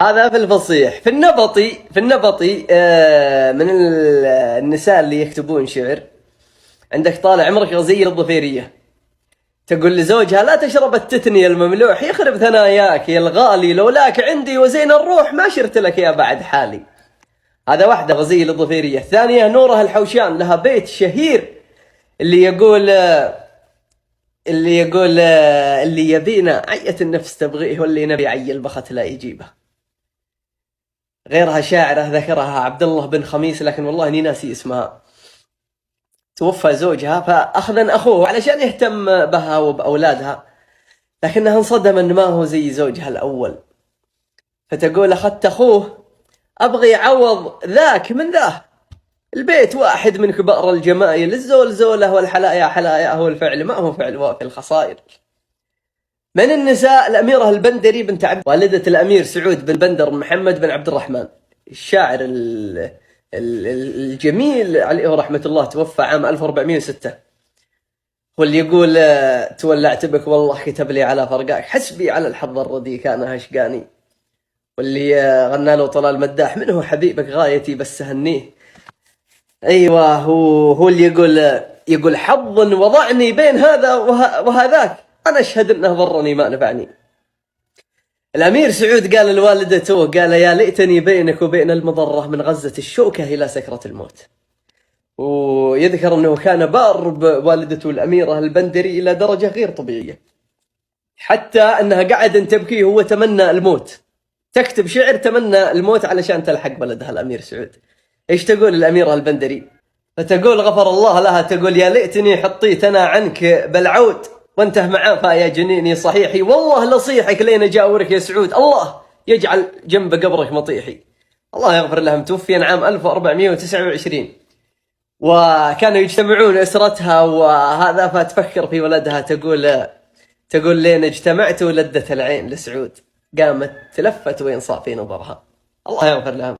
هذا في الفصيح. في النبطي من النساء اللي يكتبون شعر. عندك طال عمرك غزية الظفيرية، تقول لزوجها: لا تشرب التتني المملوح يخرب ثناياك يا الغالي، لولاك عندي وزين الروح ما شرت لك يا بعد حالي. هذا واحدة غزية الظفيرية. الثانية نورها الحوشان، لها بيت شهير اللي يبينا عية النفس تبغيه، واللي نبي عي البخت لا يجيبه. غيرها شاعرة ذكرها عبد الله بن خميس، لكن والله اني ناسي اسمها. توفى زوجها فأخذا أخوه علشان يهتم بها وبأولادها، لكنها انصدم أن ما هو زي زوجها الأول، فتقول: أخذت أخوه أبغي عوض ذاك من ذاه، البيت واحد من كبار الجمايل، الزول زوله والحلايا حلايا، هو الفعل ما هو فعل وافي الخصائر. من النساء الأميرة البندري بنت والدة الأمير سعود بن بندر محمد بن عبد الرحمن، الشاعر الجميل عليه رحمة الله، توفى عام 1406. واللي يقول: تولعت بك والله كتب لي على فرقاك، حسبي على الحظ الردي كان هشقاني. واللي غنى له طلال مداح: منه حبيبك غايتي بس هنيه. ايوه، هو اللي يقول: حظ وضعني بين هذا وهذاك، انا اشهد انه ضرني ما نفعني. الأمير سعود قال لوالدته، قال: يا ليتني بينك وبين المضرة من غزة الشوكة إلى سكرة الموت. ويذكر أنه كان بار بوالدته الأميرة البندري إلى درجة غير طبيعية، حتى أنها قعد تبكي وهو تمنى الموت، تكتب شعر تمنى الموت علشان تلحق ولدها الأمير سعود. إيش تقول الأميرة البندري؟ فتقول غفر الله لها، تقول: يا ليتني حطيت أنا عنك بالعود وانته معافى يا جنيني صحيحي، والله لصيحك لين اجاورك يا سعود، الله يجعل جنب قبرك مطيحي. الله يغفر لهم. توفي عام 1429، وكانوا يجتمعون اسرتها وهذا، فتفكر في ولدها، تقول: لين اجتمعت ولدت العين لسعود، قامت تلفت وين صافي نظرها. الله يغفر لهم.